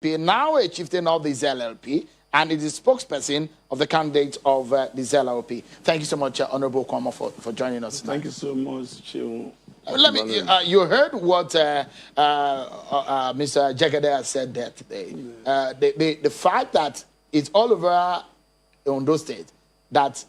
now a chieftain of the ZLP, and is the spokesperson of the candidate of the ZLP. Thank you so much, Honorable Okunomo, for joining us tonight. Thank you so much, Chiu. Let me. You heard what Mr. Jagade said there today. The fact that it's all over Ondo State that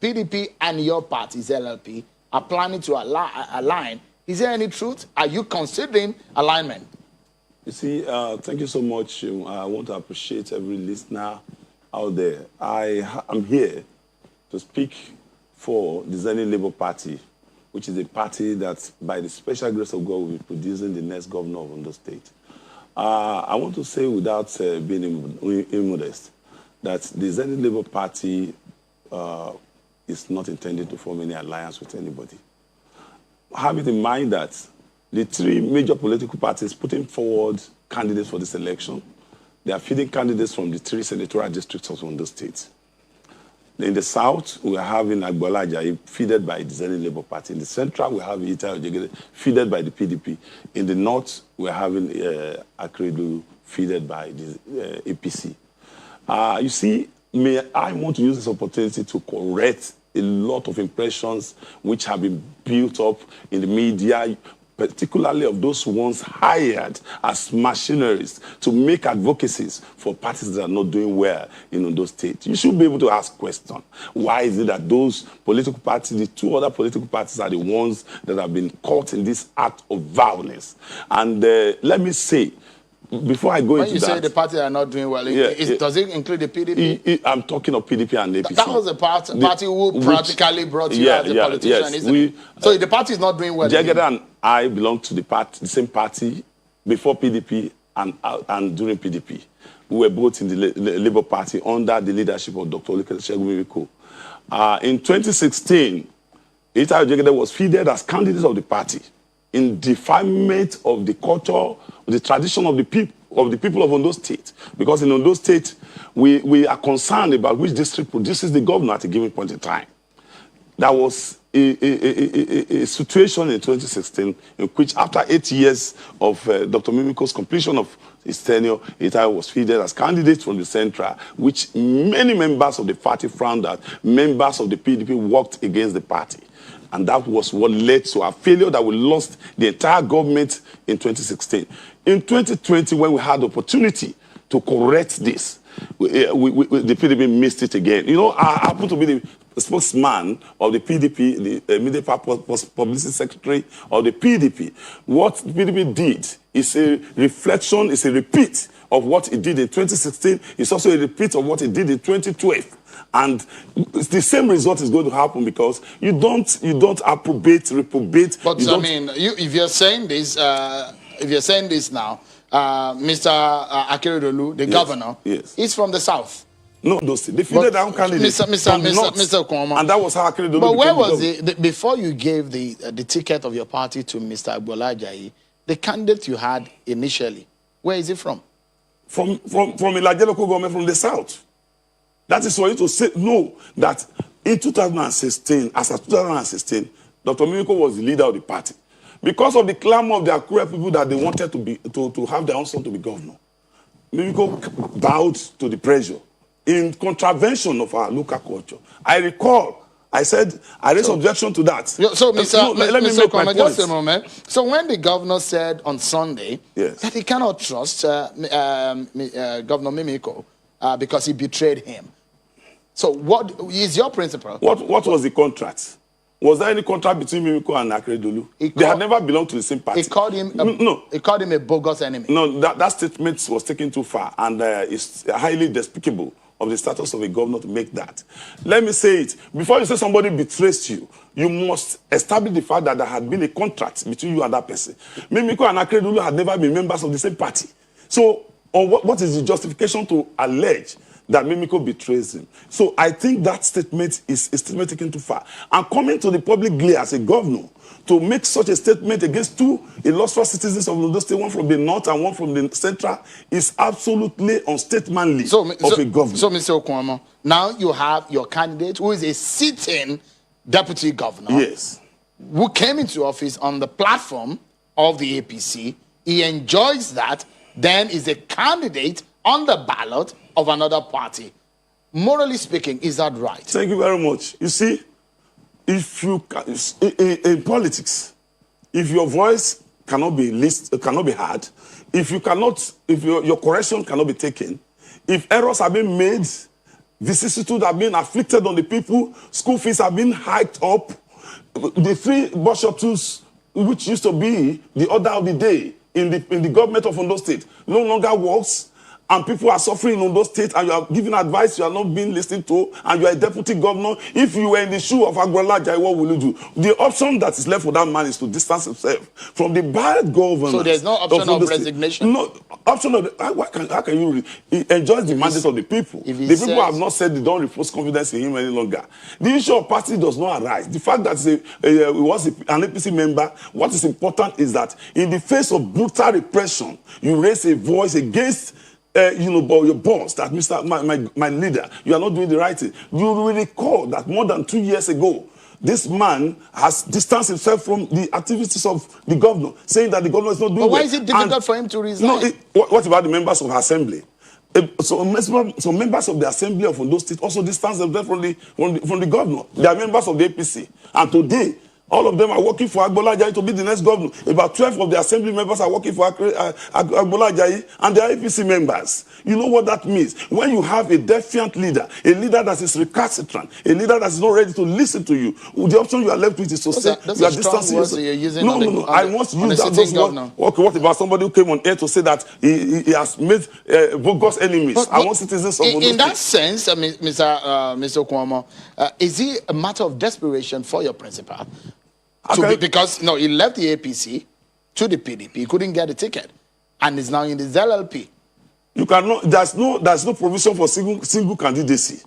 PDP and your party, ZLP, are planning to align. Is there any truth? Are you considering alignment? You see, thank you so much. I want to appreciate every listener out there. I'm here to speak for the Zenith Labour Party, which is a party that, by the special grace of God, will be producing the next governor of Ondo State. I want to say, without being immodest, that the Zenith Labour Party is not intended to form any alliance with anybody. Have it in mind that the three major political parties putting forward candidates for this election, they are feeding candidates from the three senatorial districts of Ondo State. In the south, we are having Agbola Ajayi, feeded by the Zenith Labour Party. In the central, we have Ita Ojegede, feeded by the PDP. In the north, we are having Akeredolu, feeded by the APC. You see, I want to use this opportunity to correct a lot of impressions which have been built up in the media, particularly of those ones hired as machineries to make advocacies for parties that are not doing well in Ondo State. You should be able to ask questions. Why is it that those political parties, the two other political parties, are the ones that have been caught in this act of violence? And let me say, before I go into that... When you say the parties are not doing well, does it include the PDP? I'm talking of PDP and APC. That was the party who practically brought you as a politician, isn't it? So the party is not doing well. Jagede and I belong to the same party before PDP and during PDP. We were both in the Labour Party under the leadership of Dr. Olusegun Mimiko. In 2016, Ita Jagede was feeded as candidate of the party in defilement of the culture, the tradition of the people of Ondo State. Because in Ondo State, we are concerned about which district produces the governor at a given point in time. There was a situation in 2016 in which, after 8 years of Dr. Mimiko's completion of his tenure, Ita was feeded as candidate from the central, which many members of the party frowned at. Members of the PDP worked against the party. And that was what led to our failure, that we lost the entire government in 2016. In 2020, when we had the opportunity to correct this, the PDP missed it again. You know, I happen to be the spokesman of the PDP, the media publicity secretary of the PDP. What the PDP did is a reflection, is a repeat of what it did in 2016. It's also a repeat of what it did in 2012. And the same result is going to happen because you don't approbate, reprobate. But I mean, if you're saying this now, Mr. Akeredolu, the governor, is from the south. No, they defeated their own candidate. Mr. Okunomo. And that was how Akeredolu. But where was it before you gave the ticket of your party to Mr. Agbola Ajayi? The candidate you had initially, where is it from? From Ilaje local government, from the south. That is for you to say, no, that in 2016, as of 2016, Dr. Mimiko was the leader of the party. Because of the clamor of the Akure people that they wanted to have their own son to be governor, Mimiko bowed to the pressure in contravention of our local culture. I recall, I said, I raised objection to that. So, let me make my point. Just a moment. So when the governor said on Sunday that he cannot trust Governor Mimiko because he betrayed him, so what is your principle? What was the contract? Was there any contract between Mimiko and Akeredolu? They had never belonged to the same party. He called him he called him a bogus enemy. No, that statement was taken too far, and it's highly despicable of the status of a governor to make that. Let me say it. Before you say somebody betrays you, you must establish the fact that there had been a contract between you and that person. Mimiko and Akeredolu had never been members of the same party. So, what is the justification to allege that Mimiko betrays him? So I think that statement is a statement taken too far. And coming to the public glare as a governor to make such a statement against two illustrious citizens of Ondo State, one from the north and one from the central, is absolutely unstatesmanly of a governor. So, Mr. Okunomo, now you have your candidate who is a sitting deputy governor. Yes. Who came into office on the platform of the APC. He enjoys that. then is a candidate on the ballot of another party. Morally speaking, is that right? Thank you very much. You see, if you in politics, if your voice cannot be heard, if your correction cannot be taken, if errors have been made, vicissitudes have been afflicted on the people, school fees have been hiked up, the free bus shuttles, which used to be the order of the day in the government of Ondo State, no longer works, and people are suffering in Ondo State, and you are giving advice you are not being listened to, and you are a deputy governor. If you were in the shoe of Akeredolu Ajayi, what will you do? The option that is left for that man is to distance himself from the bad governance. So there's no option of resignation? No option of how can you he enjoys the mandate of the people? The people have not said they don't repose confidence in him any longer. The issue of party does not arise. The fact that he was an APC member, what is important is that in the face of brutal repression, you raise a voice against your boss, that my leader, you are not doing the right thing. You will recall that more than 2 years ago, this man has distanced himself from the activities of the governor, saying that the governor is not doing well. But why well. is it difficult for him to resign? No, what about the members of the assembly? Some members of the assembly of Ondo State also distance themselves from the governor. They are members of the APC. And today, all of them are working for Akeredolu Ajayi to be the next governor. About 12 of the assembly members are working for Akeredolu Ajayi, and they are APC members. You know what that means? When you have a defiant leader, a leader that is recalcitrant, a leader that is not ready to listen to you, the option you are left with is to say you are distancing yourself. No. I want to use those words. Okay, what about somebody who came on air to say that he has made bogus enemies? I want citizens of Ondo State. In that sense, Mr. Okunomo, is it a matter of desperation for your principal? Because he left the APC to the PDP. He couldn't get a ticket, and is now in the ZLP. You cannot. There's no provision for single candidacy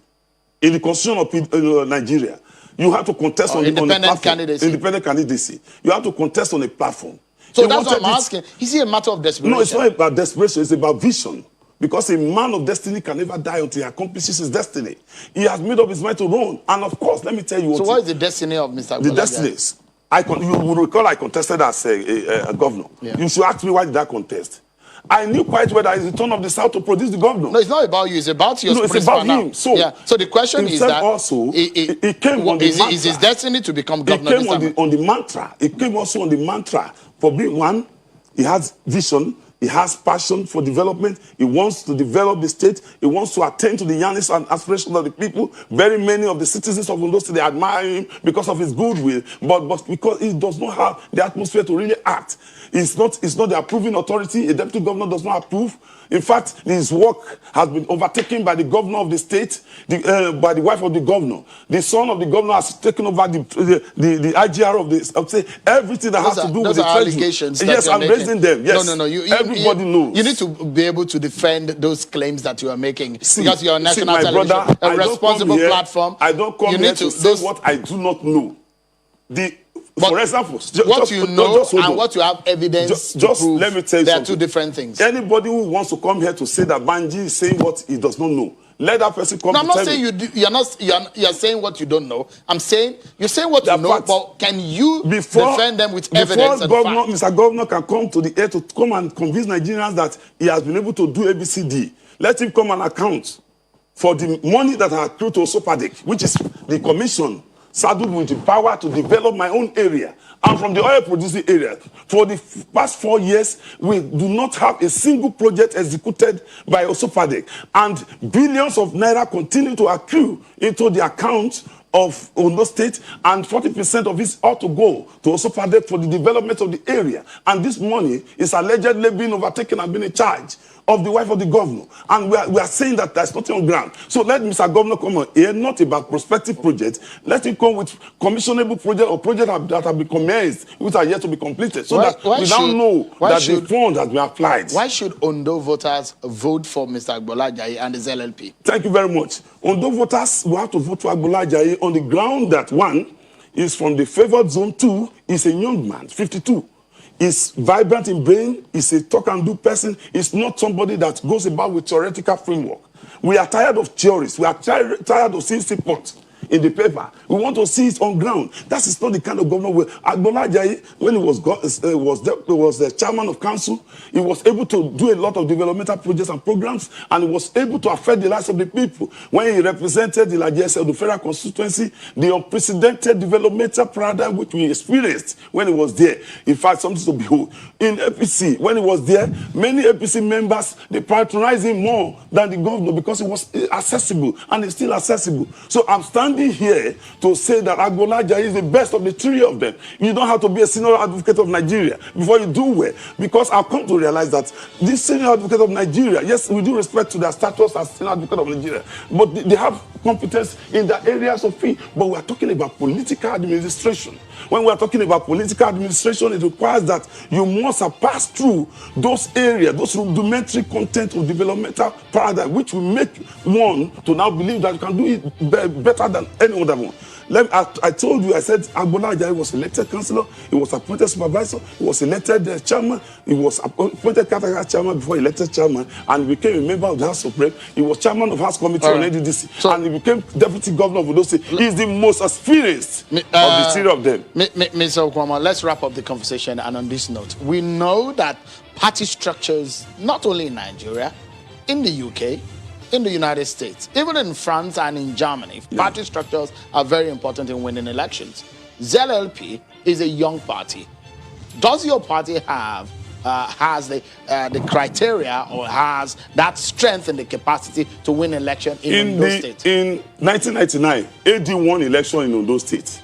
in the constitution of Nigeria. You have to contest on a platform. Independent candidacy. You have to contest on a platform. So that's what I'm asking. Is it a matter of desperation? No, it's not about desperation. It's about vision. Because a man of destiny can never die until he accomplishes his destiny. He has made up his mind to run, and of course, let me tell you. So what is the destiny of Mr. Akeredolu? The destiny is. You will recall I contested as a governor. Yeah. You should ask me why did I contest. I knew quite well that it's the turn of the South to produce the governor. No, it's not about you. It's about your it's about him. So the question is that also, he came on the mantra. Is his destiny to become governor? He came on the mantra. He came also on the mantra. For being one, he has vision. He has passion for development. He wants to develop the state. He wants to attend to the yearnings and aspirations of the people. Very many of the citizens of Ondo State, they admire him because of his goodwill, but because he does not have the atmosphere to really act. It's not the approving authority. A deputy governor does not approve. In fact, his work has been overtaken by the governor of the state, by the wife of the governor. The son of the governor has taken over the IGR of the. I would say everything that has to do with the allegations. Yes, I'm raising them. Yes, no. Everybody knows. You need to be able to defend those claims that you are making because you're a national television, brother, a responsible platform. I don't come here to say what I do not know. For example, what you know and what you have evidence to prove, let me tell you they something. are two different things. Anybody who wants to come here to say that Banji is saying what he does not know, let that person come. No, I'm not saying you're saying what you don't know. I'm saying you're saying what you know, but can you defend them with evidence and facts? Mr. Governor can come to the air to come and convince Nigerians that he has been able to do ABCD. Let him come and account for the money that has accrued to OSOPADEC, which is the commission saddled with the power to develop my own area. And from the oil producing area, for the past 4 years, we do not have a single project executed by OSOPADEC. And billions of naira continue to accrue into the account of Ondo State, and 40% of it ought to go to OSOPADEC for the development of the area. And this money is allegedly being overtaken and being in charge of the wife of the governor. And we are saying that there's nothing on ground. So let Mr. Governor come on here, not about prospective projects. Let him come with commissionable projects or projects that have been commenced, which are yet to be completed. So that we now know that the fund has been applied. Why should Ondo voters vote for Mr. Akeredolu Ajayi and his LLP? Thank you very much. Ondo voters will have to vote for Akeredolu Ajayi on the ground that one is from the favored zone, two is a young man, 52. Is vibrant in brain, is a talk-and-do person, is not somebody that goes about with theoretical framework. We are tired of theories. We are tired of seeing seaports in the paper. We want to see it on ground. That is not the kind of governor. Agbola Ajayi, when he was the chairman of council, he was able to do a lot of developmental projects and programs, and he was able to affect the lives of the people. When he represented the largest of the federal constituency, the unprecedented developmental paradigm which we experienced when he was there. In fact, something to behold. In APC, when he was there, many APC members, they patronized him more than the governor because it was accessible, and it's still accessible. So I'm standing here to say that Agbola Ajayi is the best of the three of them. You don't have to be a senior advocate of Nigeria before you do well, because I've come to realize that this senior advocate of Nigeria, yes, we do respect to their status as senior advocate of Nigeria, but they have competence in the areas of fee. But we are talking about political administration. When we are talking about political administration, it requires that you must have passed through those areas, those rudimentary content of developmental paradigm, which will make one to now believe that you can do it better than any other one. I told you, I said Agbola Ajayi was elected councillor, he was appointed supervisor, he was elected chairman, he was appointed category chairman before elected chairman, and became a member of the House of Rep. He was chairman of House Committee on NDDC, and he became deputy governor of Ondo State. He is the most experienced of the three of them. Mr. Okunomo, let's wrap up the conversation, and on this note, we know that party structures, not only in Nigeria, in the UK, in the United States, even in France and in Germany, party structures are very important in winning elections. ZLP is a young party. Does your party have has the criteria, or has that strength and the capacity to win election in Ondo State? In 1999, AD won election in Ondo State.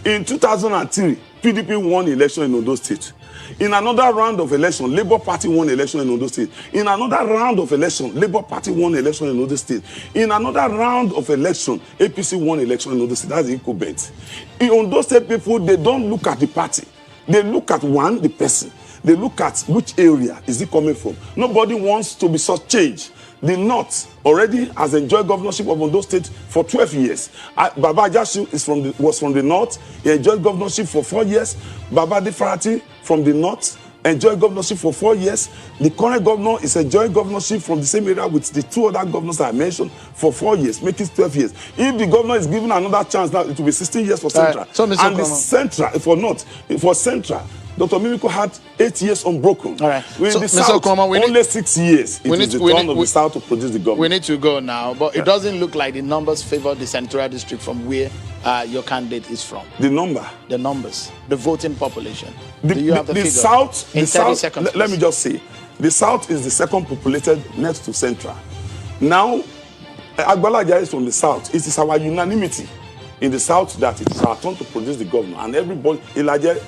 In 2003, PDP won election in Ondo State. In another round of election, Labour Party won election in Ondo State. In another round of election, Labour Party won election in Ondo State. In another round of election, APC won election in Ondo State. That's the incumbent. In Ondo State, people, they don't look at the party. They look at the person. They look at which area is it coming from. Nobody wants to be such change. The North already has enjoyed governorship of Ondo State for 12 years. Baba Ajayi was from the North. He enjoyed governorship for 4 years. Baba Farati from the North enjoyed governorship for 4 years. The current governor is enjoying governorship from the same area with the two other governors I mentioned for 4 years, making it 12 years. If the governor is given another chance now, it will be 16 years for Central. So, and the Central, for Central, Dr. Mimiko had 8 years unbroken. All right. With so, the Mr. South, Okunomo, only 6 years. It is the turn of the South to produce the government. We need to go now, but it doesn't look like the numbers favor the Central District from where your candidate is from. The number? The numbers, the voting population. Do you have the figure? South, in 30 seconds, let me just say, the South is the second populated next to Central. Now, Agbola Ajayi is from the South. It is our unanimity in the South that it is our turn to produce the governor, and everybody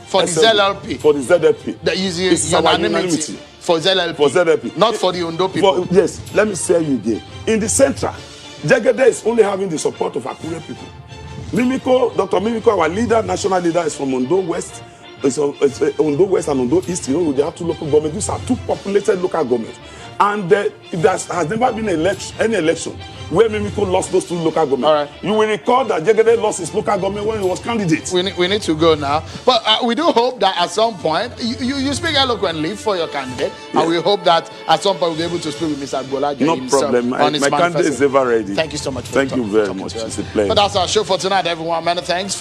for the ZLP. For the ZLP. That is unanimity for ZLP. For ZLP. Not for the Ondo people. Yes, let me say you again. In the Central, Jegede is only having the support of Akure people. Dr. Mimiko, our leader, national leader, is from Ondo West. It's Ondo West and Ondo East. You know, they have two local governments. These are two populated local governments. And there has never been any election where Mimiko lost those two local governments. All right. You will recall that Jegede lost his local government when he was candidate. We need to go now. But we do hope that at some point, you speak eloquently for your candidate, and we hope that at some point we'll be able to speak with Mr. Agbola Ajayi No problem. My candidate is ever ready. Thank you so much for Thank you very talking much. to us. It's a pleasure. But that's our show for tonight, everyone. Many thanks.